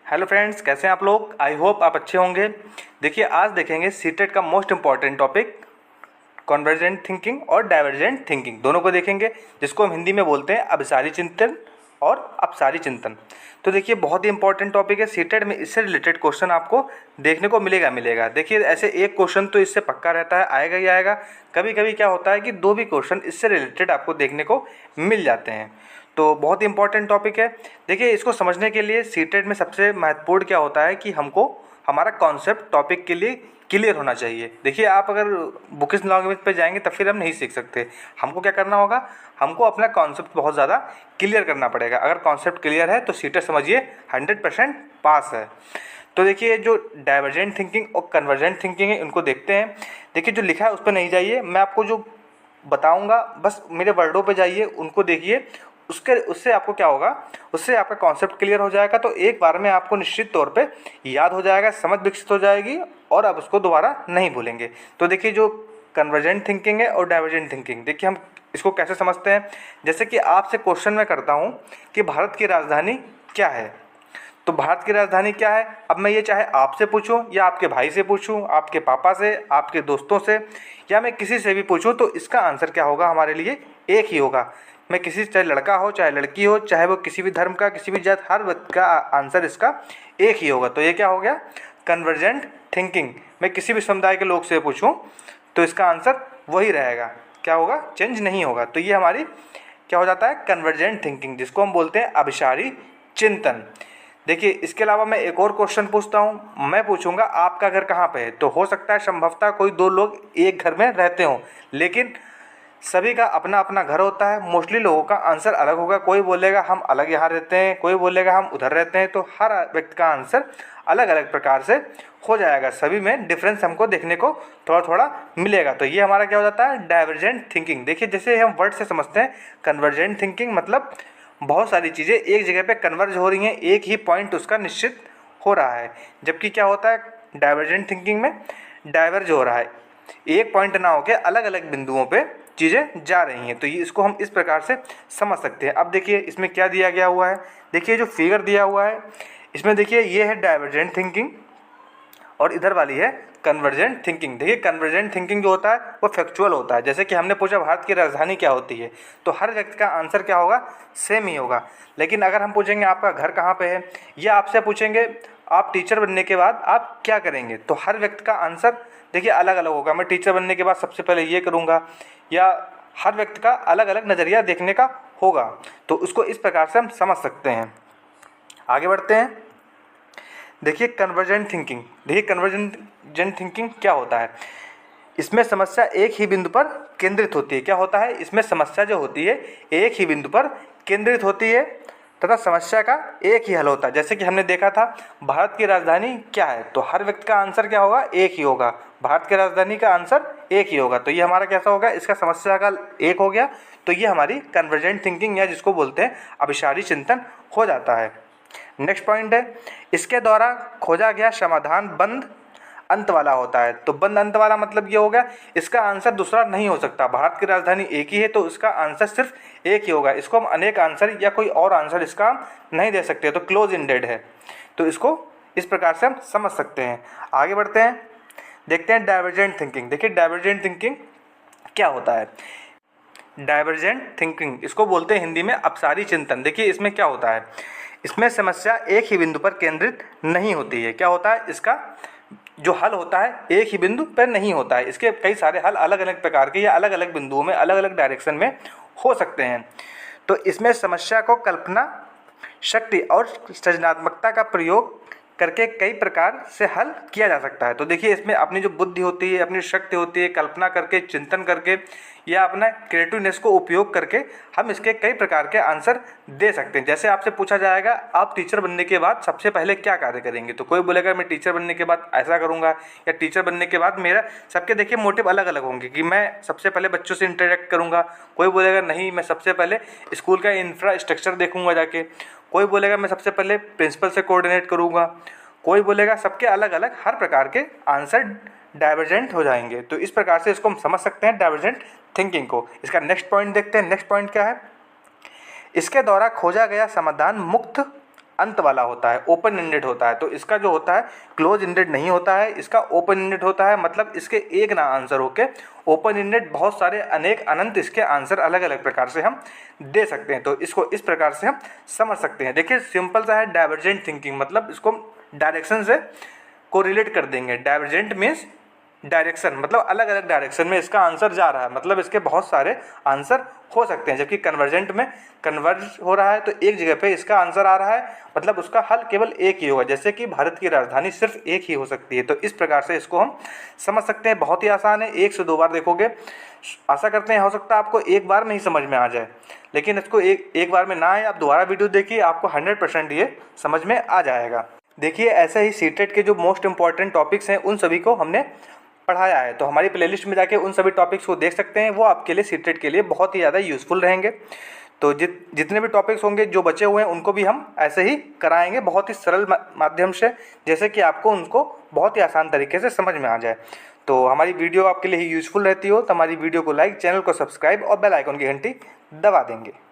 Hello friends, कैसे हैं आप लोग। आई होप आप अच्छे होंगे। देखिए, आज देखेंगे सीटेट का most important topic convergent thinking और डाइवर्जेंट थिंकिंग, दोनों को देखेंगे, जिसको हम हिंदी में बोलते हैं अभिसारी चिंतन और अपसारी चिंतन। तो देखिए, बहुत ही इंपॉर्टेंट टॉपिक है। सीटेट में इससे रिलेटेड क्वेश्चन आपको देखने को मिलेगा। देखिए, ऐसे एक क्वेश्चन तो इससे पक्का रहता है, आएगा ही आएगा। कभी कभी क्या होता है कि दो भी क्वेश्चन इससे रिलेटेड आपको देखने को मिल जाते हैं। तो बहुत ही इंपॉर्टेंट टॉपिक है। देखिए, इसको समझने के लिए सीटेट में सबसे महत्वपूर्ण क्या होता है कि हमको हमारा कॉन्सेप्ट टॉपिक के लिए क्लियर होना चाहिए। देखिए, आप अगर बुकिश लैंग्वेज पे जाएंगे तब फिर हम नहीं सीख सकते। हमको क्या करना होगा, हमको अपना कॉन्सेप्ट बहुत ज़्यादा क्लियर करना पड़ेगा। अगर कॉन्सेप्ट क्लियर है तो सीटेट समझिए 100% पास है। तो देखिए, जो डाइवर्जेंट थिंकिंग और कन्वर्जेंट थिंकिंग है, उनको देखते हैं। देखिए, जो लिखा है उस पर नहीं जाइए, मैं आपको जो बताऊंगा बस मेरे वर्डों पे जाइए, उनको देखिए। उससे आपको क्या होगा, उससे आपका कॉन्सेप्ट क्लियर हो जाएगा। तो एक बार में आपको निश्चित तौर पे याद हो जाएगा, समझ विकसित हो जाएगी और आप उसको दोबारा नहीं भूलेंगे। तो देखिए, जो कन्वर्जेंट थिंकिंग है और डाइवर्जेंट थिंकिंग, देखिए हम इसको कैसे समझते हैं। जैसे कि आपसे क्वेश्चन मैं करता हूँ कि भारत की राजधानी क्या है, तो भारत की राजधानी क्या है। अब मैं ये चाहे आपसे पूछूं या आपके भाई से पूछूं, आपके पापा से, आपके दोस्तों से, या मैं किसी से भी पूछूं, तो इसका आंसर क्या होगा हमारे लिए एक ही होगा। मैं किसी, चाहे लड़का हो चाहे लड़की हो, चाहे वो किसी भी धर्म का, किसी भी जात, हर व्यक्ति का आंसर इसका एक ही होगा। तो ये क्या हो गया, कन्वर्जेंट थिंकिंग। मैं किसी भी समुदाय के लोग से पूछूं तो इसका आंसर वही रहेगा, क्या होगा, चेंज नहीं होगा। तो ये हमारी क्या हो जाता है, कन्वर्जेंट थिंकिंग, जिसको हम बोलते हैं अभिसारी चिंतन। देखिए, इसके अलावा मैं एक और क्वेश्चन पूछता हूँ। मैं पूछूंगा आपका घर कहाँ पे है, तो हो सकता है संभवतः कोई दो लोग एक घर में रहते हों, लेकिन सभी का अपना अपना घर होता है। मोस्टली लोगों का आंसर अलग होगा। कोई बोलेगा हम अलग यहाँ रहते हैं, कोई बोलेगा हम उधर रहते हैं। तो हर व्यक्ति का आंसर अलग अलग प्रकार से हो जाएगा। सभी में डिफरेंस हमको देखने को थोड़ा थोड़ा मिलेगा। तो ये हमारा क्या हो जाता है, डाइवर्जेंट थिंकिंग। देखिए, जैसे हम वर्ड से समझते हैं, कन्वर्जेंट थिंकिंग मतलब बहुत सारी चीज़ें एक जगह पे कन्वर्ज हो रही हैं, एक ही पॉइंट उसका निश्चित हो रहा है। जबकि क्या होता है, डाइवर्जेंट थिंकिंग में डाइवर्ज हो रहा है, एक पॉइंट ना होकर अलग अलग बिंदुओं पे चीज़ें जा रही हैं। तो ये, इसको हम इस प्रकार से समझ सकते हैं। अब देखिए, इसमें क्या दिया गया हुआ है। देखिए, जो फिगर दिया हुआ है इसमें, देखिए ये है डाइवर्जेंट थिंकिंग और इधर वाली है कन्वर्जेंट थिंकिंग। देखिए, कन्वर्जेंट थिंकिंग जो होता है वो फैक्चुअल होता है। जैसे कि हमने पूछा भारत की राजधानी क्या होती है, तो हर व्यक्ति का आंसर क्या होगा, सेम ही होगा। लेकिन अगर हम पूछेंगे आपका घर कहाँ पे है, या आपसे पूछेंगे आप टीचर बनने के बाद आप क्या करेंगे, तो हर व्यक्ति का आंसर देखिए अलग अलग होगा। मैं टीचर बनने के बाद सबसे पहले ये करूँगा, या हर व्यक्ति का अलग अलग नज़रिया देखने का होगा। तो उसको इस प्रकार से हम समझ सकते हैं। आगे बढ़ते हैं। देखिए, कन्वर्जेंट थिंकिंग। देखिए, कन्वर्जेंट थिंकिंग क्या होता है। इसमें समस्या एक ही बिंदु पर केंद्रित होती है। क्या होता है, इसमें समस्या जो होती है एक ही बिंदु पर केंद्रित होती है तथा समस्या का एक ही हल होता है। जैसे कि हमने देखा था, भारत की राजधानी क्या है, तो हर व्यक्ति का आंसर क्या होगा, एक ही होगा। भारत की राजधानी का आंसर एक ही होगा। तो ये हमारा कैसा होगा, इसका समस्या का एक हो गया। तो ये हमारी कन्वर्जेंट थिंकिंग, या जिसको बोलते हैं अभिसारी चिंतन, हो जाता है। नेक्स्ट पॉइंट है, इसके द्वारा खोजा गया समाधान बंद अंत वाला होता है। तो बंद अंत वाला मतलब ये हो गया, इसका आंसर दूसरा नहीं हो सकता। भारत की राजधानी एक ही है तो इसका आंसर सिर्फ एक ही होगा। इसको हम अनेक आंसर या कोई और आंसर इसका नहीं दे सकते, तो क्लोज इंडेड है। तो इसको इस प्रकार से हम समझ सकते हैं। आगे बढ़ते हैं, देखते हैं डाइवर्जेंट थिंकिंग। देखिए, डाइवर्जेंट थिंकिंग क्या होता है। डाइवर्जेंट थिंकिंग, इसको बोलते हैं हिंदी में अपसारी चिंतन। देखिए, इसमें क्या होता है, इसमें समस्या एक ही बिंदु पर केंद्रित नहीं होती है। क्या होता है, इसका जो हल होता है एक ही बिंदु पर नहीं होता है। इसके कई सारे हल अलग अलग प्रकार के या अलग अलग बिंदुओं में, अलग अलग डायरेक्शन में हो सकते हैं। तो इसमें समस्या को कल्पना शक्ति और सृजनात्मकता का प्रयोग करके कई प्रकार से हल किया जा सकता है। तो देखिए, इसमें अपनी जो बुद्धि होती है, अपनी शक्ति होती है, कल्पना करके, चिंतन करके, या अपना क्रिएटिवनेस को उपयोग करके हम इसके कई प्रकार के आंसर दे सकते हैं। जैसे आपसे पूछा जाएगा आप टीचर बनने के बाद सबसे पहले क्या कार्य करेंगे, तो कोई बोलेगा मैं टीचर बनने के बाद ऐसा करूँगा, या टीचर बनने के बाद मेरा, सबके देखिए मोटिव अलग अलग होंगे कि मैं सबसे पहले बच्चों से इंटरेक्ट करूँगा। कोई बोलेगा नहीं, मैं सबसे पहले स्कूल का इंफ्रास्ट्रक्चर देखूँगा जाके। कोई बोलेगा मैं सबसे पहले प्रिंसिपल से कोऑर्डिनेट करूँगा। कोई बोलेगा, सबके अलग अलग हर प्रकार के आंसर डाइवर्जेंट हो जाएंगे। तो इस प्रकार से इसको हम समझ सकते हैं डाइवर्जेंट थिंकिंग को। इसका नेक्स्ट पॉइंट देखते हैं। नेक्स्ट पॉइंट क्या है, इसके द्वारा खोजा गया समाधान मुक्त अंत वाला होता है, ओपन एंडेड होता है। तो इसका जो होता है क्लोज एंडेड नहीं होता है, इसका ओपन एंडेड होता है। मतलब इसके एक ना आंसर होके ओपन एंडेड बहुत सारे अनेक अनंत इसके आंसर अलग अलग प्रकार से हम दे सकते हैं। तो इसको इस प्रकार से हम समझ सकते हैं। देखिए सिंपल सा है डाइवर्जेंट थिंकिंग, मतलब इसको डायरेक्शन से को रिलेट कर देंगे। डाइवर्जेंट मीन्स डायरेक्शन, मतलब अलग अलग डायरेक्शन में इसका आंसर जा रहा है, मतलब इसके बहुत सारे आंसर हो सकते हैं। जबकि कन्वर्जेंट में कन्वर्ज हो रहा है तो एक जगह पे इसका आंसर आ रहा है, मतलब उसका हल केवल एक ही होगा। जैसे कि भारत की राजधानी सिर्फ एक ही हो सकती है। तो इस प्रकार से इसको हम समझ सकते हैं। बहुत ही आसान है, 1 से 2 बार देखोगे। आशा करते हैं हो सकता है आपको एक बार में ही समझ में आ जाए, लेकिन इसको एक बार में ना आए, आप दोबारा वीडियो देखिए, आपको 100% ये समझ में आ जाएगा। देखिए ऐसे ही सीटेट के जो मोस्ट इंपॉर्टेंट टॉपिक्स हैं उन सभी को हमने पढ़ाया है। तो हमारी प्लेलिस्ट में जाके उन सभी टॉपिक्स को देख सकते हैं, वो आपके लिए सीटेट के लिए बहुत ही ज़्यादा यूज़फुल रहेंगे। तो जितने भी टॉपिक्स होंगे जो बचे हुए हैं उनको भी हम ऐसे ही कराएंगे, बहुत ही सरल माध्यम से, जैसे कि आपको उनको बहुत ही आसान तरीके से समझ में आ जाए। तो हमारी वीडियो आपके लिए यूज़फुल रहती हो तो हमारी वीडियो को लाइक, चैनल को सब्सक्राइब और बेल आइकन की घंटी दबा देंगे।